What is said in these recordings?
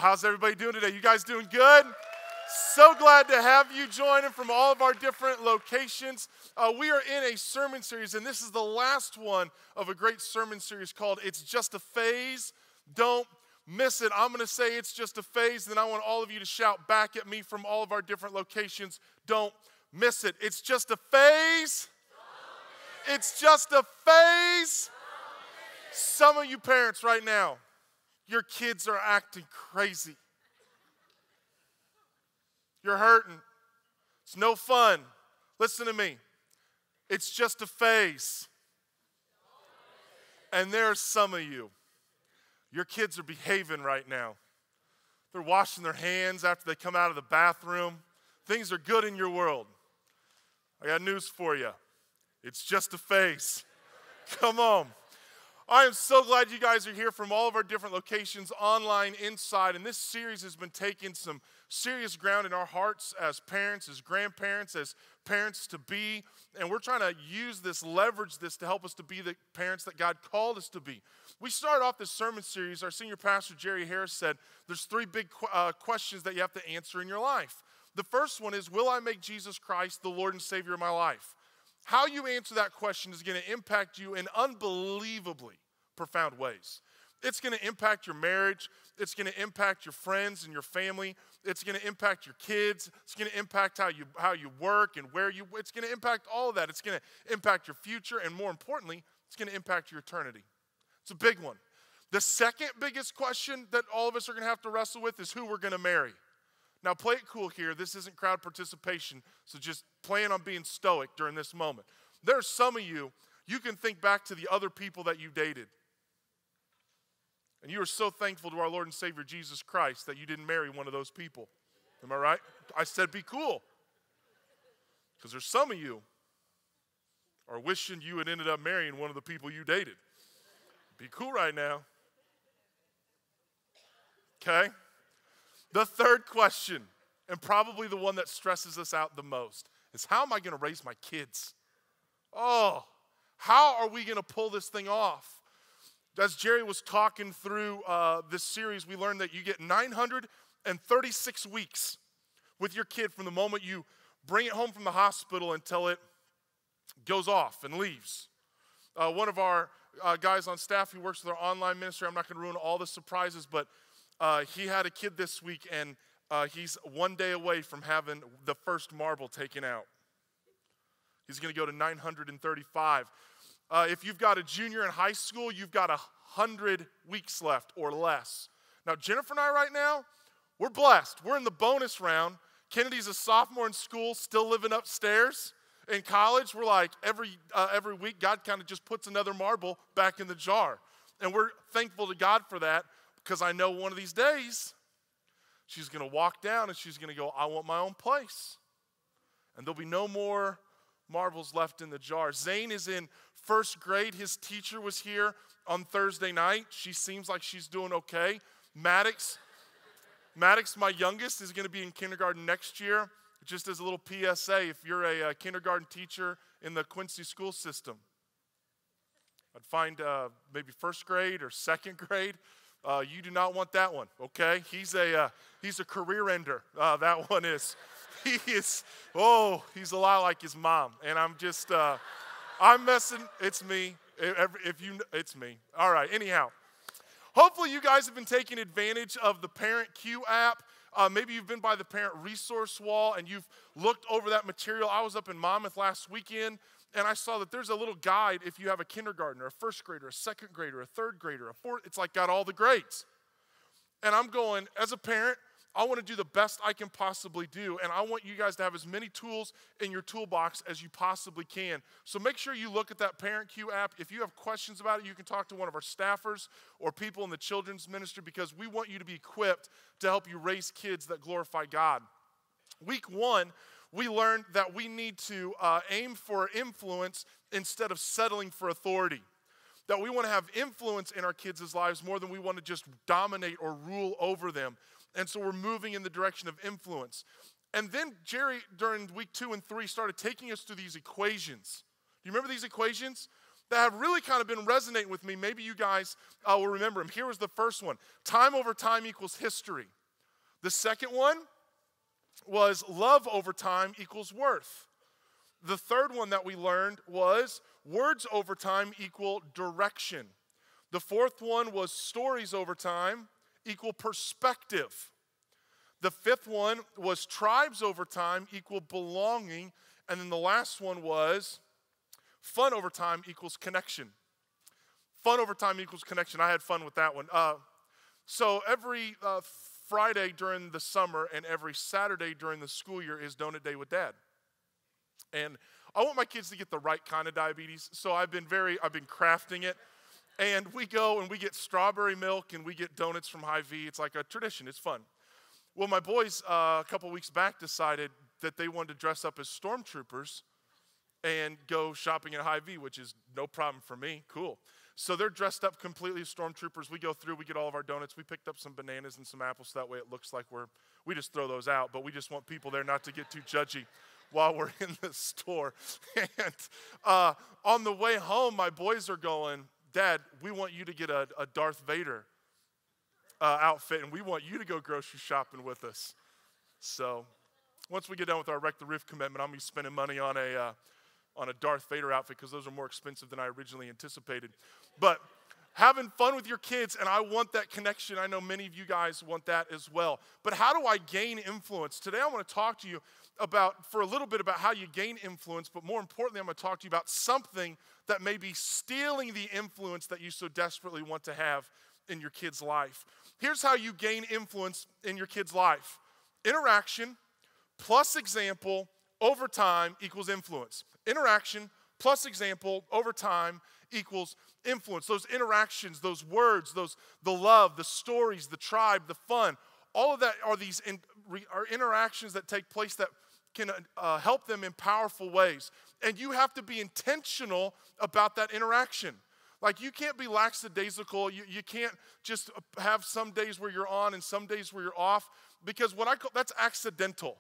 how's everybody doing today? You guys doing good? So glad to have you joining from all of our different locations. We are in a sermon series, and this is the last one of a great sermon series called It's Just a Phase. Don't miss it. I'm going to say it's just a phase, and then I want all of you to shout back at me from all of our different locations. Don't miss it. It's just a phase. It's just a phase. Some of you parents right now, your kids are acting crazy. You're hurting. It's no fun. Listen to me. It's just a phase. And there are some of you, your kids are behaving right now. They're washing their hands after they come out of the bathroom. Things are good in your world. I got news for you. It's just a phase. Come on. I am so glad you guys are here from all of our different locations, online, inside, and this series has been taking some serious ground in our hearts as parents, as grandparents, as parents-to-be, and we're trying to use this, leverage this to help us to be the parents that God called us to be. We started off this sermon series, our senior pastor, Jerry Harris, said there's three big questions that you have to answer in your life. The first one is, will I make Jesus Christ the Lord and Savior of my life? How you answer that question is going to impact you in unbelievably profound ways. It's going to impact your marriage. It's going to impact your friends and your family. It's going to impact your kids. It's going to impact how you work and where you. It's going to impact all of that. It's going to impact your future, and more importantly, it's going to impact your eternity. It's a big one. The second biggest question that all of us are going to have to wrestle with is who we're going to marry. Now, play it cool here. This isn't crowd participation, so just plan on being stoic during this moment. There are some of you, you can think back to the other people that you dated. And you are so thankful to our Lord and Savior Jesus Christ that you didn't marry one of those people. Am I right? I said be cool. Because there's some of you are wishing you had ended up marrying one of the people you dated. Be cool right now. Okay? The third question, and probably the one that stresses us out the most, is how am I going to raise my kids? Oh, how are we going to pull this thing off? As Jerry was talking through this series, we learned that you get 936 weeks with your kid from the moment you bring it home from the hospital until it goes off and leaves. One of our guys on staff who works with our online ministry, I'm not going to ruin all the surprises, but he had a kid this week, and he's one day away from having the first marble taken out. He's going to go to 935. If you've got a junior in high school, you've got 100 weeks left or less. Now, Jennifer and I right now, we're blessed. We're in the bonus round. Kennedy's a sophomore in school, still living upstairs. In college, we're like, every week, God kind of just puts another marble back in the jar. And we're thankful to God for that, because I know one of these days, she's going to walk down and she's going to go, I want my own place. And there'll be no more marbles left in the jar. Zane is in first grade. His teacher was here on Thursday night. She seems like she's doing okay. Maddox, my youngest, is going to be in kindergarten next year. Just as a little PSA, if you're a kindergarten teacher in the Quincy school system, I'd find maybe first grade or second grade. You do not want that one, okay? He's a career ender. That one is. He's a lot like his mom. And I'm just, I'm messing. It's me. It's me. All right, anyhow. Hopefully you guys have been taking advantage of the Parent Q app. Maybe you've been by the parent resource wall and you've looked over that material. I was up in Monmouth last weekend, and I saw that there's a little guide if you have a kindergartner, a first grader, a second grader, a third grader, a fourth. It's like got all the grades. And I'm going, as a parent, I want to do the best I can possibly do, and I want you guys to have as many tools in your toolbox as you possibly can. So make sure you look at that Parent Q app. If you have questions about it, you can talk to one of our staffers or people in the children's ministry, because we want you to be equipped to help you raise kids that glorify God. Week 1, we learned that we need to aim for influence instead of settling for authority. That we want to have influence in our kids' lives more than we want to just dominate or rule over them. And so we're moving in the direction of influence. And then Jerry, during week 2 and 3, started taking us through these equations. Do you remember these equations? that have really kind of been resonating with me. Maybe you guys will remember them. Here was the first one. Time over time equals history. The second one was love over time equals worth. The third one that we learned was words over time equal direction. The fourth one was stories over time equal perspective. The fifth one was tribes over time equal belonging. And then the last one was fun over time equals connection. Fun over time equals connection. I had fun with that one. So every Friday during the summer and every Saturday during the school year is Donut Day with Dad. And I want my kids to get the right kind of diabetes, so I've been crafting it. And we go and we get strawberry milk and we get donuts from Hy-Vee. It's like a tradition. It's fun. Well, my boys a couple weeks back decided that they wanted to dress up as stormtroopers and go shopping at Hy-Vee, which is no problem for me. Cool. So they're dressed up completely as stormtroopers. We go through, we get all of our donuts. We picked up some bananas and some apples, so that way it looks like we just throw those out, but we just want people there not to get too judgy while we're in the store. And on the way home, my boys are going, Dad, we want you to get a Darth Vader outfit, and we want you to go grocery shopping with us. So once we get done with our Wreck the Roof commitment, I'm going to be spending money on a Darth Vader outfit because those are more expensive than I originally anticipated. But having fun with your kids, and I want that connection. I know many of you guys want that as well. But how do I gain influence? Today I want to talk to you for a little bit about how you gain influence, but more importantly, I'm going to talk to you about something that may be stealing the influence that you so desperately want to have in your kid's life. Here's how you gain influence in your kid's life. Interaction plus example over time equals influence. Interaction plus example over time equals influence. Those interactions, those words, the love, the stories, the tribe, the fun, all of that are interactions that take place that can help them in powerful ways. And you have to be intentional about that interaction. Like, you can't be lackadaisical. You can't just have some days where you're on and some days where you're off, because that's accidental.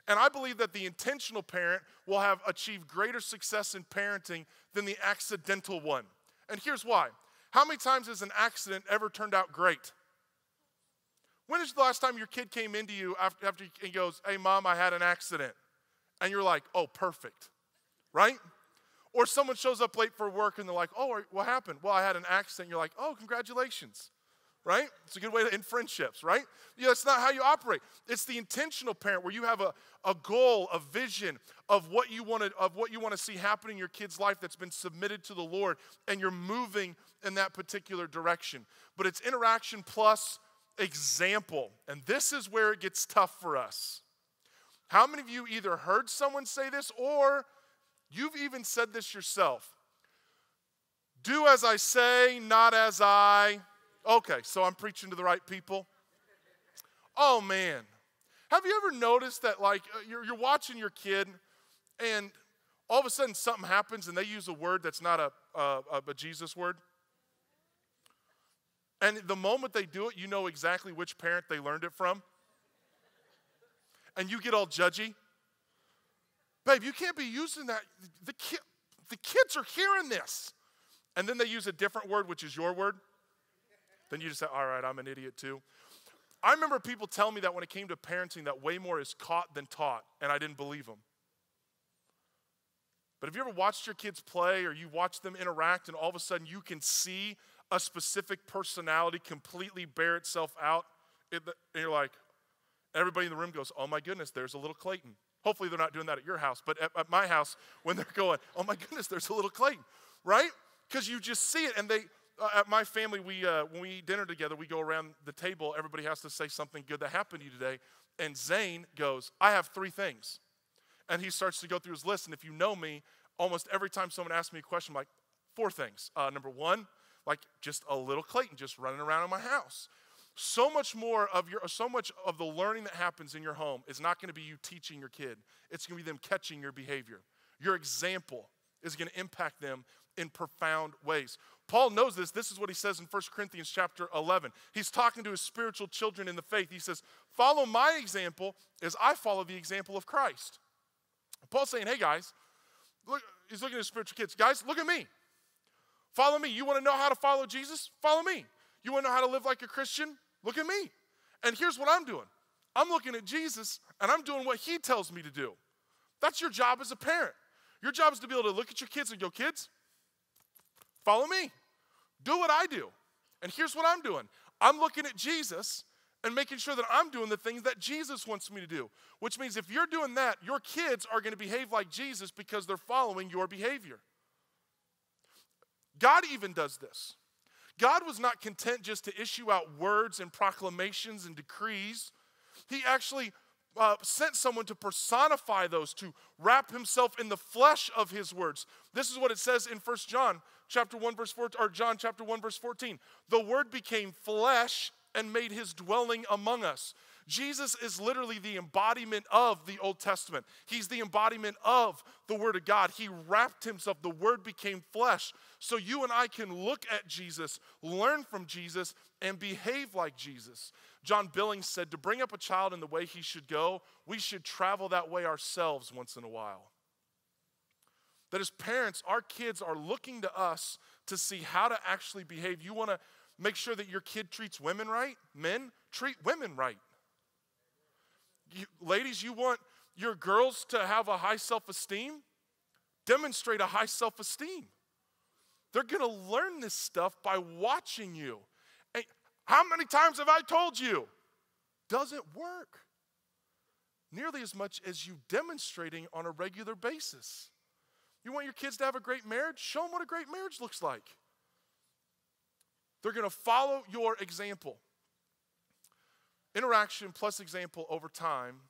And I believe that the intentional parent will have achieved greater success in parenting than the accidental one. And here's why. How many times has an accident ever turned out great? When is the last time your kid came into you after he goes, hey, Mom, I had an accident? And you're like, oh, perfect, right? Or someone shows up late for work and they're like, oh, what happened? Well, I had an accident. You're like, oh, congratulations, right? It's a good way to end friendships, right? Yeah, that's not how you operate. It's the intentional parent where you have a goal, a vision of what you want to see happen in your kid's life that's been submitted to the Lord, and you're moving in that particular direction. But it's interaction plus example, and this is where it gets tough for us. How many of you either heard someone say this or you've even said this yourself? Do as I say, not as I. Okay, so I'm preaching to the right people. Oh, man. Have you ever noticed that, like, you're watching your kid and all of a sudden something happens and they use a word that's not a Jesus word? And the moment they do it, you know exactly which parent they learned it from. And you get all judgy. Babe, you can't be using that. The kids are hearing this. And then they use a different word, which is your word. Then you just say, all right, I'm an idiot too. I remember people telling me that when it came to parenting, that way more is caught than taught, and I didn't believe them. But have you ever watched your kids play, or you watch them interact, and all of a sudden you can see a specific personality completely bear itself out, and you're like, everybody in the room goes, oh my goodness, there's a little Clayton. Hopefully they're not doing that at your house, but at my house, when they're going, oh my goodness, there's a little Clayton, right? Because you just see it, and at my family, when we eat dinner together, we go around the table, everybody has to say something good that happened to you today, and Zane goes, I have 3 things. And he starts to go through his list, and if you know me, almost every time someone asks me a question, I'm like, 4 things. Number 1, like just a little Clayton just running around in my house. So much of the learning that happens in your home is not going to be you teaching your kid. It's going to be them catching your behavior. Your example is going to impact them in profound ways. Paul knows this. This is what he says in 1 Corinthians chapter 11. He's talking to his spiritual children in the faith. He says, follow my example as I follow the example of Christ. Paul's saying, hey guys, look, he's looking at his spiritual kids. Guys, look at me. Follow me. You want to know how to follow Jesus? Follow me. You want to know how to live like a Christian? Look at me. And here's what I'm doing. I'm looking at Jesus, and I'm doing what he tells me to do. That's your job as a parent. Your job is to be able to look at your kids and go, kids, follow me. Do what I do. And here's what I'm doing. I'm looking at Jesus and making sure that I'm doing the things that Jesus wants me to do, which means if you're doing that, your kids are going to behave like Jesus because they're following your behavior. God even does this. God was not content just to issue out words and proclamations and decrees. He actually sent someone to personify those, to wrap himself in the flesh of his words. This is what it says in 1 John chapter 1 verse 14, or John chapter 1 verse 14. The word became flesh and made his dwelling among us. Jesus is literally the embodiment of the Old Testament. He's the embodiment of the Word of God. He wrapped himself. The Word became flesh. So you and I can look at Jesus, learn from Jesus, and behave like Jesus. John Billings said, to bring up a child in the way he should go, we should travel that way ourselves once in a while. That as parents, our kids are looking to us to see how to actually behave. You want to make sure that your kid treats women right? Men, treat women right. Ladies, you want your girls to have a high self-esteem? Demonstrate a high self-esteem. They're going to learn this stuff by watching you. And how many times have I told you? Doesn't work nearly as much as you demonstrating on a regular basis. You want your kids to have a great marriage? Show them what a great marriage looks like. They're going to follow your example. Interaction plus example over time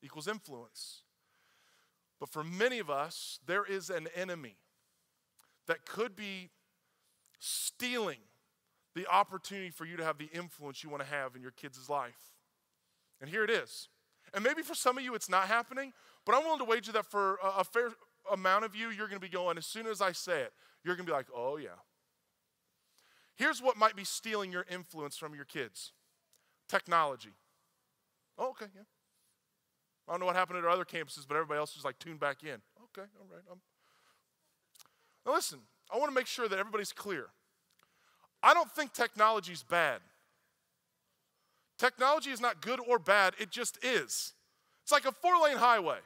equals influence. But for many of us, there is an enemy that could be stealing the opportunity for you to have the influence you want to have in your kids' life. And here it is. And maybe for some of you it's not happening, but I'm willing to wager that for a fair amount of you, you're going to be going, as soon as I say it, you're going to be like, oh yeah. Here's what might be stealing your influence from your kids. Technology. Oh, okay, yeah. I don't know what happened at our other campuses, but everybody else is like tuned back in. Okay, all right. Now listen, I want to make sure that everybody's clear. I don't think technology is bad. Technology is not good or bad, it just is. It's like a 4-lane highway.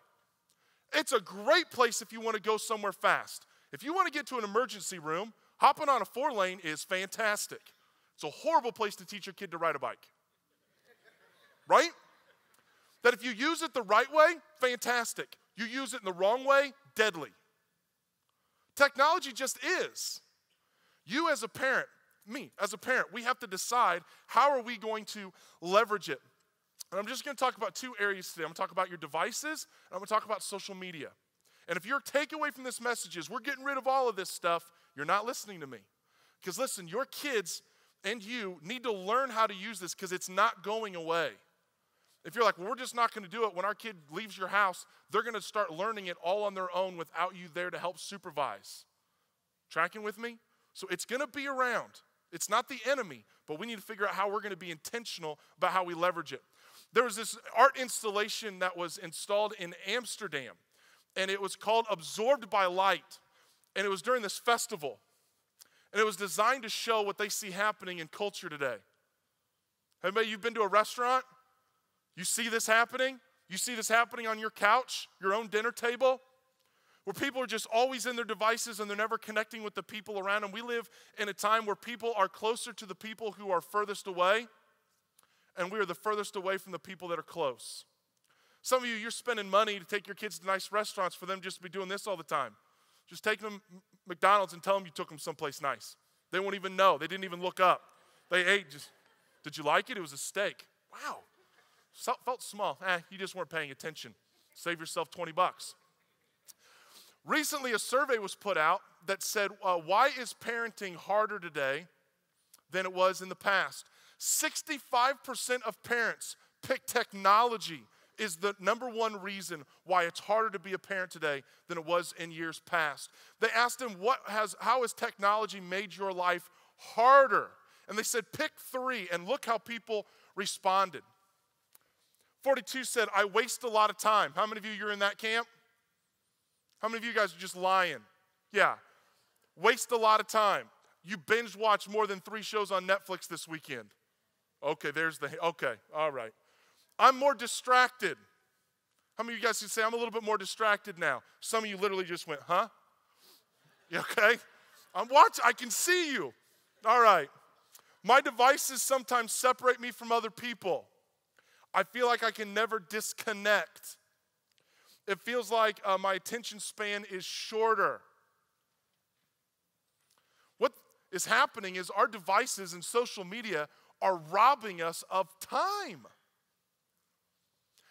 It's a great place if you want to go somewhere fast. If you want to get to an emergency room, hopping on a 4-lane is fantastic. It's a horrible place to teach your kid to ride a bike. Right? That if you use it the right way, fantastic. You use it in the wrong way, deadly. Technology just is. You as a parent, me as a parent, we have to decide how are we going to leverage it. And I'm just going to talk about 2 areas today. I'm going to talk about your devices, and I'm going to talk about social media. And if your takeaway from this message is we're getting rid of all of this stuff, you're not listening to me. Because listen, your kids and you need to learn how to use this because it's not going away. If you're like, well, we're just not going to do it, when our kid leaves your house, they're going to start learning it all on their own without you there to help supervise. Tracking with me? So it's going to be around. It's not the enemy, but we need to figure out how we're going to be intentional about how we leverage it. There was this art installation that was installed in Amsterdam, and it was called Absorbed by Light, and it was during this festival, and it was designed to show what they see happening in culture today. Everybody, you've been to a restaurant? You see this happening? You see this happening on your couch, your own dinner table, where people are just always in their devices and they're never connecting with the people around them. We live in a time where people are closer to the people who are furthest away, and we are the furthest away from the people that are close. Some of you, you're spending money to take your kids to nice restaurants for them just to be doing this all the time. Just take them to McDonald's and tell them you took them someplace nice. They won't even know. They didn't even look up. They ate just, did you like it? It was a steak. Wow. Felt small. You just weren't paying attention. Save yourself $20. Recently, a survey was put out that said, why is parenting harder today than it was in the past? 65% of parents pick technology is the number one reason why it's harder to be a parent today than it was in years past. They asked them, how has technology made your life harder? And they said, pick 3, and look how people responded. 42 said, I waste a lot of time. How many of you, you're in that camp? How many of you guys are just lying? Yeah. Waste a lot of time. You binge watch more than 3 shows on Netflix this weekend. Okay, okay, all right. I'm more distracted. How many of you guys can say, I'm a little bit more distracted now? Some of you literally just went, huh? You okay? I'm watching, I can see you. All right. My devices sometimes separate me from other people. I feel like I can never disconnect. It feels like my attention span is shorter. What is happening is our devices and social media are robbing us of time.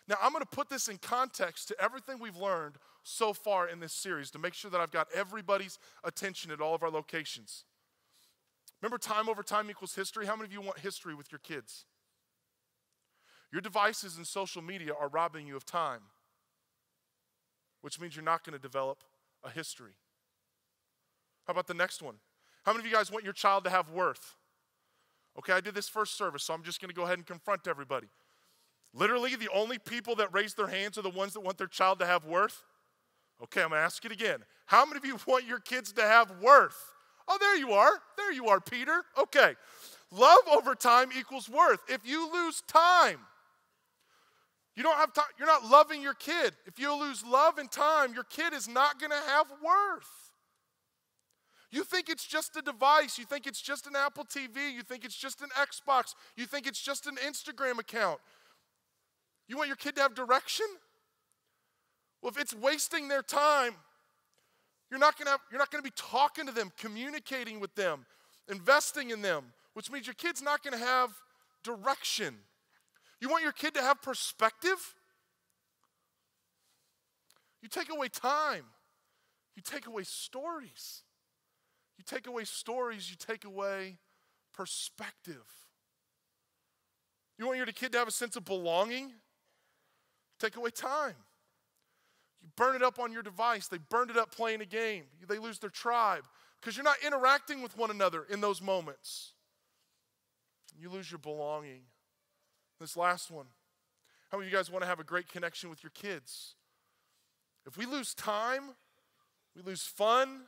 Now, I'm going to put this in context to everything we've learned so far in this series to make sure that I've got everybody's attention at all of our locations. Remember, time over time equals history? How many of you want history with your kids? Your devices and social media are robbing you of time, which means you're not going to develop a history. How about the next one? How many of you guys want your child to have worth? Okay, I did this first service, so I'm just going to go ahead and confront everybody. Literally, the only people that raise their hands are the ones that want their child to have worth. Okay, I'm going to ask it again. How many of you want your kids to have worth? Oh, there you are. There you are, Peter. Okay. Love over time equals worth. If you lose time, you don't have time. You're not loving your kid. If you lose love and time, your kid is not going to have worth. You think it's just a device. You think it's just an Apple TV. You think it's just an Xbox. You think it's just an Instagram account. You want your kid to have direction? Well, if it's wasting their time, you're not going to be talking to them, communicating with them, investing in them, which means your kid's not going to have direction. You want your kid to have perspective? You take away time. You take away stories. You take away stories, you take away perspective. You want your kid to have a sense of belonging? Take away time. You burn it up on your device. They burned it up playing a game. They lose their tribe because you're not interacting with one another in those moments. You lose your belonging. This last one. How many of you guys want to have a great connection with your kids? If we lose time, we lose fun,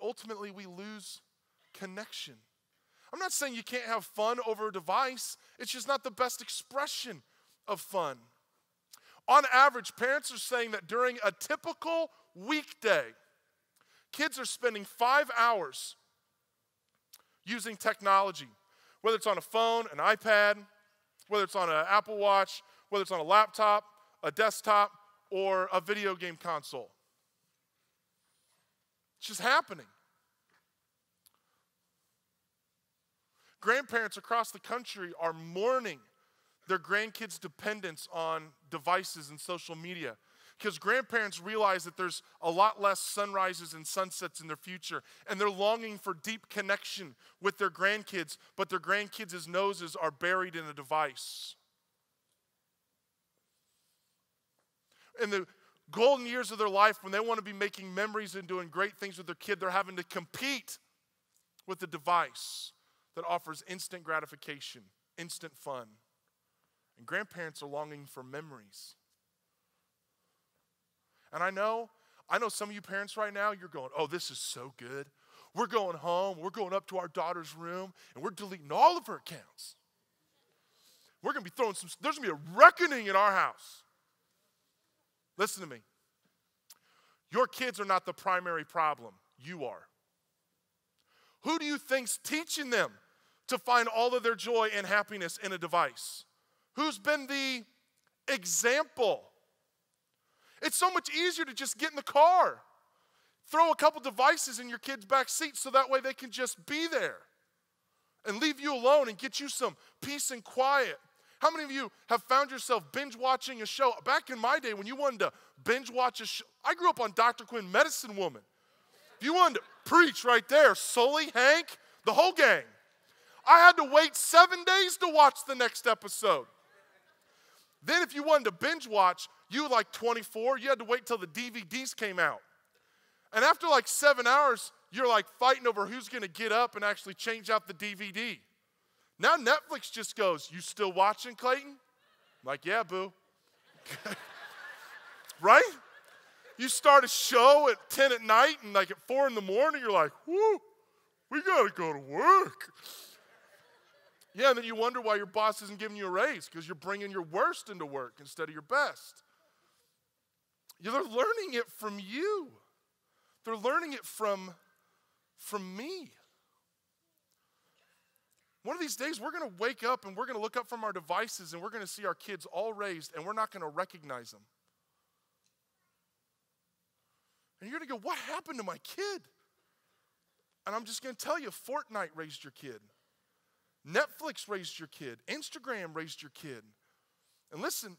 ultimately we lose connection. I'm not saying you can't have fun over a device. It's just not the best expression of fun. On average, parents are saying that during a typical weekday, kids are spending 5 hours using technology, whether it's on a phone, an iPad, whether it's on an Apple Watch, whether it's on a laptop, a desktop, or a video game console. It's just happening. Grandparents across the country are mourning their grandkids' dependence on devices and social media because grandparents realize that there's a lot less sunrises and sunsets in their future, and they're longing for deep connection with their grandkids, but their grandkids' noses are buried in a device. In the golden years of their life, when they want to be making memories and doing great things with their kid, they're having to compete with the device that offers instant gratification, instant fun. And grandparents are longing for memories. And I know some of you parents right now, you're going, oh, this is so good. We're going home, we're going up to our daughter's room, and we're deleting all of her accounts. We're going to be there's going to be a reckoning in our house. Listen to me. Your kids are not the primary problem. You are. Who do you think's teaching them to find all of their joy and happiness in a device? Who's been the example? It's so much easier to just get in the car, throw a couple devices in your kid's back seat so that way they can just be there and leave you alone and get you some peace and quiet. How many of you have found yourself binge watching a show? Back in my day when you wanted to binge watch a show, I grew up on Dr. Quinn, Medicine Woman. If you wanted to preach right there, Sully, Hank, the whole gang. I had to wait 7 days to watch the next episode. Then if you wanted to binge watch, you were like 24, you had to wait till the DVDs came out. And after like 7 hours, you're like fighting over who's going to get up and actually change out the DVD. Now Netflix just goes, you still watching, Clayton? I'm like, yeah, boo. Right? You start a show at 10 at night, and like at 4 in the morning, you're like, whoo, we got to go to work. Yeah, and then you wonder why your boss isn't giving you a raise, because you're bringing your worst into work instead of your best. Yeah, they're learning it from you. They're learning it from me. One of these days, we're going to wake up and we're going to look up from our devices and we're going to see our kids all raised and we're not going to recognize them. And you're going to go, what happened to my kid? And I'm just going to tell you, Fortnite raised your kid. Netflix raised your kid. Instagram raised your kid. And listen,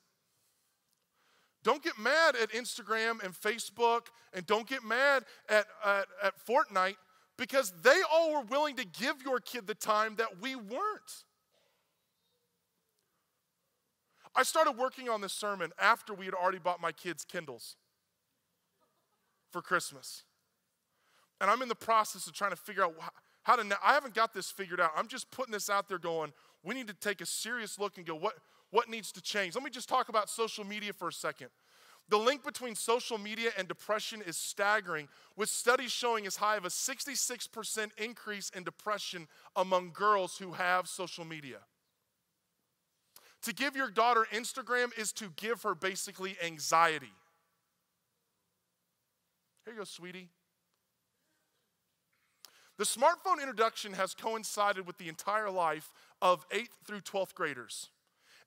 don't get mad at Instagram and Facebook, and don't get mad at Fortnite, because they all were willing to give your kid the time that we weren't. I started working on this sermon after we had already bought my kids Kindles for Christmas. And I'm in the process of trying to figure out how to, I haven't got this figured out. I'm just putting this out there going, we need to take a serious look and go, what needs to change? Let me just talk about social media for a second. The link between social media and depression is staggering, with studies showing as high of a 66% increase in depression among girls who have social media. To give your daughter Instagram is to give her basically anxiety. Here you go, sweetie. The smartphone introduction has coincided with the entire life of 8th through 12th graders.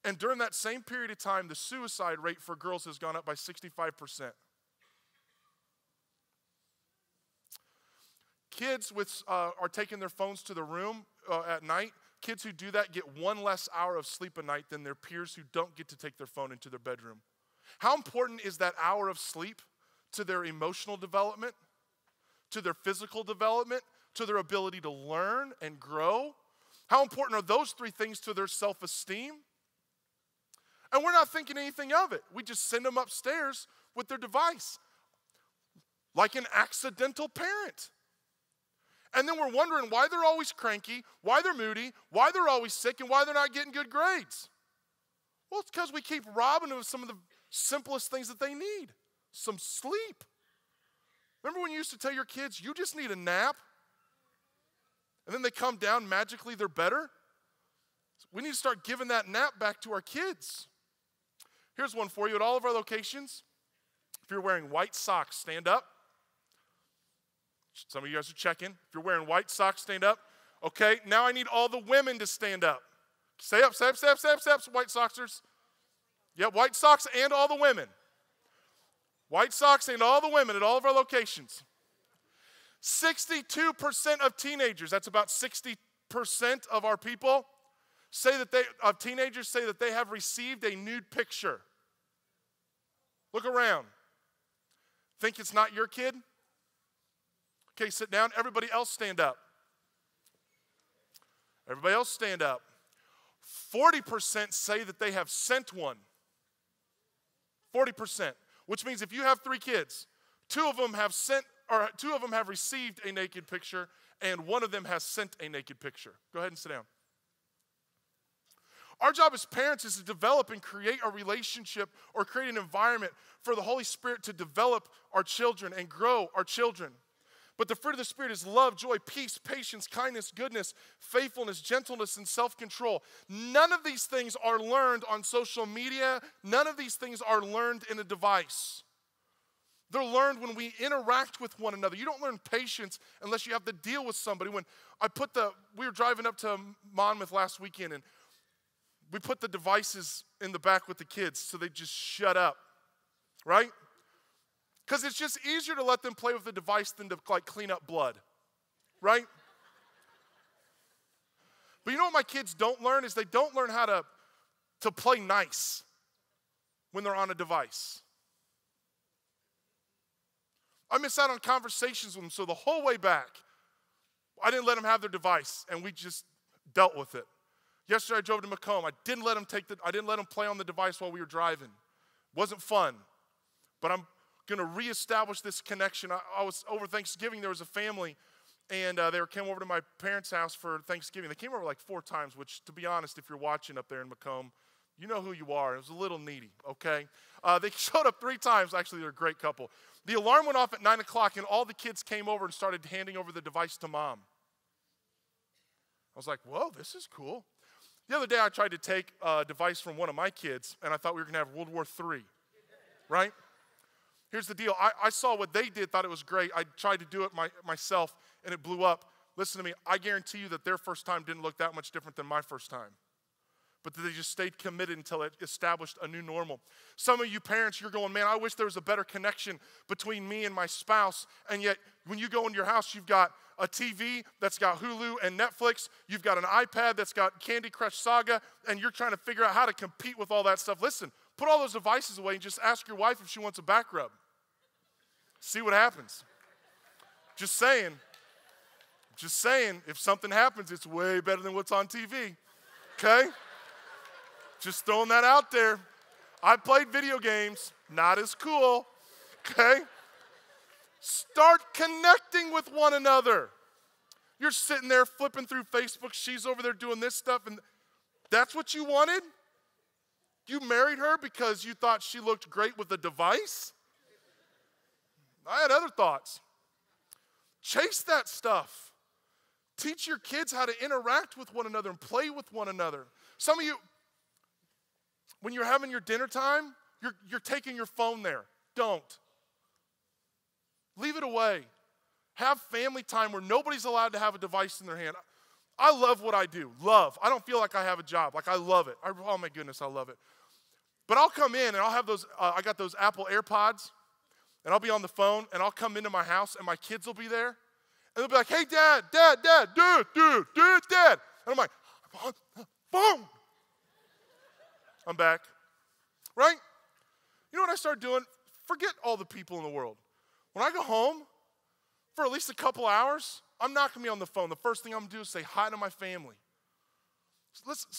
And during that same period of time, the suicide rate for girls has gone up by 65%. Kids are taking their phones to the room at night. Kids who do that get 1 less hour of sleep a night than their peers who don't get to take their phone into their bedroom. How important is that hour of sleep to their emotional development, to their physical development, to their ability to learn and grow? How important are those 3 things to their self-esteem? And we're not thinking anything of it. We just send them upstairs with their device, like an accidental parent. And then we're wondering why they're always cranky, why they're moody, why they're always sick, and why they're not getting good grades. Well, it's because we keep robbing them of some of the simplest things that they need. Some sleep. Remember when you used to tell your kids, you just need a nap? And then they come down, magically they're better? We need to start giving that nap back to our kids. Here's one for you. At all of our locations, if you're wearing white socks, stand up. Some of you guys are checking. If you're wearing white socks, stand up. Okay, now I need all the women to stand up. Stay up, step, white socksers. Yeah, white socks and all the women. White socks and all the women at all of our locations. 62% of teenagers, that's about 60% of our people, teenagers say that they have received a nude picture. Look around. Think it's not your kid? Okay, sit down. Everybody else stand up. Everybody else stand up. 40% say that they have sent one. 40%, which means if you have 3 kids, 2 of them have received a naked picture, and 1 of them has sent a naked picture. Go ahead and sit down. Our job as parents is to develop and create a relationship or create an environment for the Holy Spirit to develop our children and grow our children. But the fruit of the Spirit is love, joy, peace, patience, kindness, goodness, faithfulness, gentleness, and self-control. None of these things are learned on social media. None of these things are learned in a device. They're learned when we interact with one another. You don't learn patience unless you have to deal with somebody. When we were driving up to Monmouth last weekend, and we put the devices in the back with the kids so they just shut up, right? Because it's just easier to let them play with the device than to clean up blood, right? But you know what my kids don't learn is they don't learn how to play nice when they're on a device. I miss out on conversations with them, so the whole way back, I didn't let them have their device, and we just dealt with it. Yesterday I drove to Macomb. I didn't let them play on the device while we were driving. It wasn't fun, but I'm going to reestablish this connection. I was over Thanksgiving. There was a family, and they came over to my parents' house for Thanksgiving. They came over like 4 times, which, to be honest, if you're watching up there in Macomb, You know who you are. It was a little needy, okay? They showed up 3 times. Actually, they're a great couple. The alarm went off at 9 o'clock, and all the kids came over and started handing over the device to mom. I was like, whoa, this is cool. The other day, I tried to take a device from one of my kids, and I thought we were going to have World War III, right? Here's the deal. I saw what they did, thought it was great. I tried to do it myself, and it blew up. Listen to me. I guarantee you that their first time didn't look that much different than my first time. But they just stayed committed until it established a new normal. Some of you parents, you're going, man, I wish there was a better connection between me and my spouse. And yet, when you go into your house, you've got a TV that's got Hulu and Netflix. You've got an iPad that's got Candy Crush Saga. And you're trying to figure out how to compete with all that stuff. Listen, put all those devices away and just ask your wife if she wants a back rub. See what happens. Just saying, if something happens, it's way better than what's on TV. Okay? Just throwing that out there. I played video games, not as cool, okay? Start connecting with one another. You're sitting there flipping through Facebook. She's over there doing this stuff, and that's what you wanted? You married her because you thought she looked great with a device? I had other thoughts. Chase that stuff. Teach your kids how to interact with one another and play with one another. Some of you, when you're having your dinner time, you're taking your phone there. Don't. Leave it away. Have family time where nobody's allowed to have a device in their hand. I love what I do. Love. I don't feel like I have a job. Like I love it. Oh my goodness, I love it. But I'll come in and I'll have those, I got those Apple AirPods, and I'll be on the phone, and I'll come into my house, and my kids will be there, and they'll be like, hey, Dad, Dad, Dad, Dad. And I'm like, I'm on the phone. I'm back, right? You know what I start doing? Forget all the people in the world. When I go home, for at least a couple hours, I'm not going to be on the phone. The first thing I'm going to do is say hi to my family. Listen,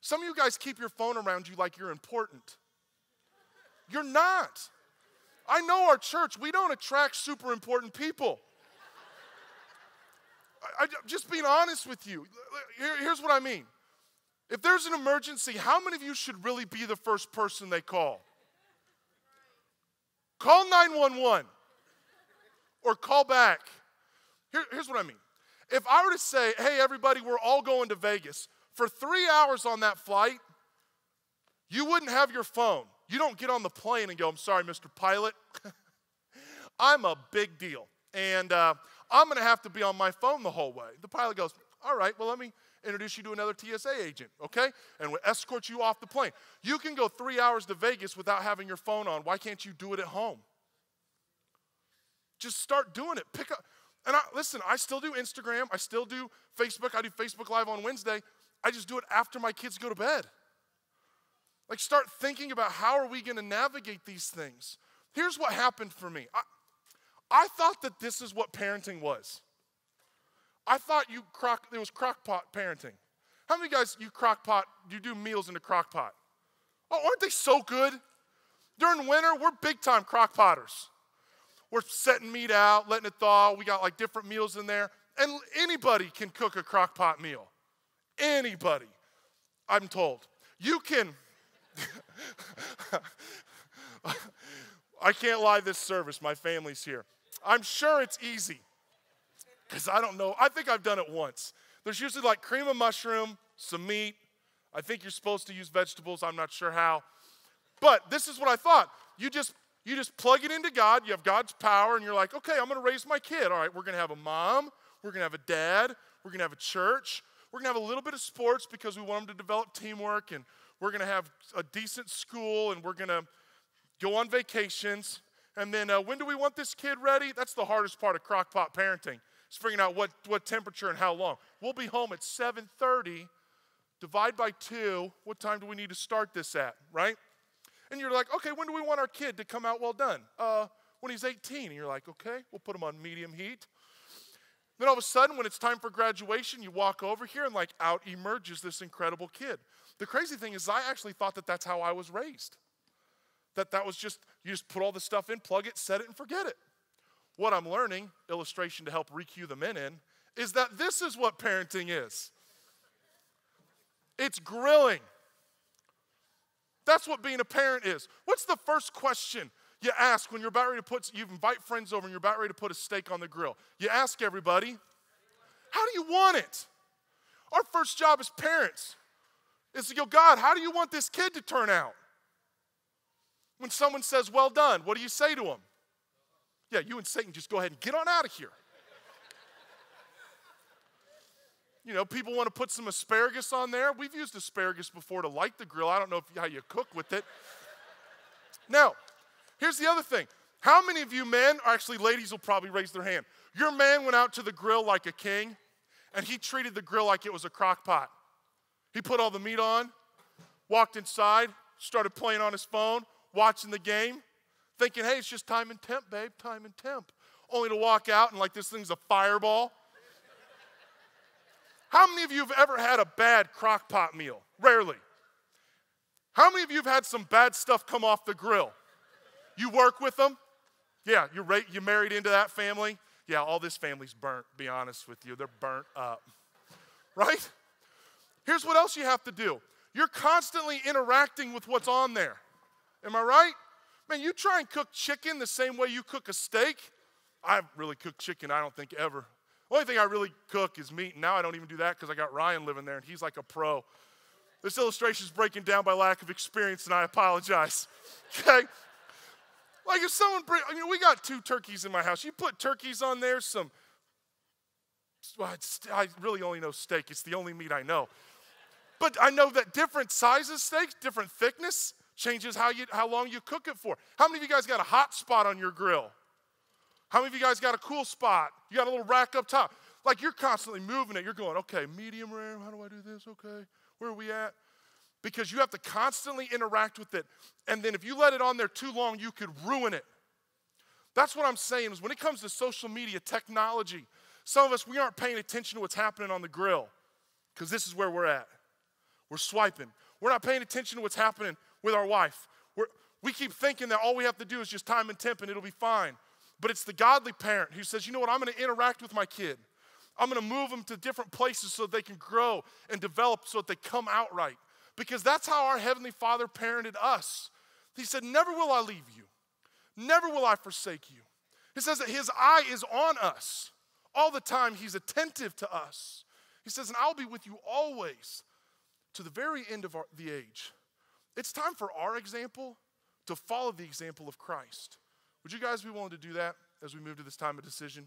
some of you guys keep your phone around you like you're important. You're not. I know our church, we don't attract super important people. I'm just being honest with you. Here's what I mean. If there's an emergency, how many of you should really be the first person they call? Call 911 or call back. Here's what I mean. If I were to say, hey, everybody, we're all going to Vegas, for 3 hours on that flight, you wouldn't have your phone. You don't get on the plane and go, I'm sorry, Mr. Pilot. I'm a big deal, and I'm going to have to be on my phone the whole way. The pilot goes, all right, well, let me introduce you to another TSA agent, okay? And we'll escort you off the plane. You can go 3 hours to Vegas without having your phone on. Why can't you do it at home? Just start doing it. Pick up. And listen, I still do Instagram. I still do Facebook. I do Facebook Live on Wednesday. I just do it after my kids go to bed. Like, start thinking about how are we going to navigate these things. Here's what happened for me. I thought that this is what parenting was. I thought it was crock pot parenting. How many of you guys, you do meals in a crock pot? Oh, aren't they so good? During winter, we're big time crock potters. We're setting meat out, letting it thaw. We got like different meals in there. And anybody can cook a crock pot meal. Anybody, I'm told. You can. I can't lie this service. My family's here. I'm sure it's easy. Because I don't know. I think I've done it once. There's usually like cream of mushroom, some meat. I think you're supposed to use vegetables. I'm not sure how. But this is what I thought. You just plug it into God. You have God's power, and you're like, okay, I'm going to raise my kid. All right, we're going to have a mom. We're going to have a dad. We're going to have a church. We're going to have a little bit of sports because we want them to develop teamwork, and we're going to have a decent school, and we're going to go on vacations. And then when do we want this kid ready? That's the hardest part of crock pot parenting. It's figuring out what temperature and how long. We'll be home at 7:30. Divide by 2. What time do we need to start this at, right? And you're like, okay, when do we want our kid to come out well done? When he's 18. And you're like, okay, we'll put him on medium heat. Then all of a sudden, when it's time for graduation, you walk over here and like out emerges this incredible kid. The crazy thing is I actually thought that that's how I was raised. That was just, you just put all the stuff in, plug it, set it, and forget it. What I'm learning, illustration to help re-cue the men in, is that this is what parenting is. It's grilling. That's what being a parent is. What's the first question you ask when you're about ready to you invite friends over and you're about ready to put a steak on the grill? You ask everybody, how do you want it? Our first job as parents is to go, God, how do you want this kid to turn out? When someone says, well done, what do you say to them? Yeah, you and Satan just go ahead and get on out of here. You know, people want to put some asparagus on there. We've used asparagus before to light the grill. I don't know how you cook with it. Now, here's the other thing. How many of you men, or actually ladies will probably raise their hand, your man went out to the grill like a king, and he treated the grill like it was a crock pot. He put all the meat on, walked inside, started playing on his phone, watching the game, thinking, hey, it's just time and temp, babe, time and temp. Only to walk out and like this thing's a fireball. How many of you have ever had a bad crock pot meal? Rarely. How many of you have had some bad stuff come off the grill? You work with them? Yeah, you're married into that family? Yeah, all this family's burnt, be honest with you. They're burnt up. Right? Here's what else you have to do. You're constantly interacting with what's on there. Am I right? Man, you try and cook chicken the same way you cook a steak. I've really cooked chicken, I don't think, ever. The only thing I really cook is meat, and now I don't even do that because I got Ryan living there, and he's like a pro. This illustration is breaking down by lack of experience, and I apologize, okay? Like if someone we got 2 turkeys in my house. You put turkeys on there, I really only know steak. It's the only meat I know. But I know that different sizes steaks, different thickness, changes how long you cook it for. How many of you guys got a hot spot on your grill? How many of you guys got a cool spot? You got a little rack up top. Like you're constantly moving it. You're going, okay, medium rare, how do I do this? Okay, where are we at? Because you have to constantly interact with it. And then if you let it on there too long, you could ruin it. That's what I'm saying is when it comes to social media, technology, some of us, we aren't paying attention to what's happening on the grill because this is where we're at. We're swiping. We're not paying attention to what's happening with our wife. We keep thinking that all we have to do is just time and temp and it'll be fine. But it's the godly parent who says, you know what, I'm going to interact with my kid. I'm going to move them to different places so they can grow and develop so that they come out right. Because that's how our Heavenly Father parented us. He said, never will I leave you. Never will I forsake you. He says that his eye is on us. All the time, he's attentive to us. He says, and I'll be with you always to the very end of the age. It's time for our example to follow the example of Christ. Would you guys be willing to do that as we move to this time of decision?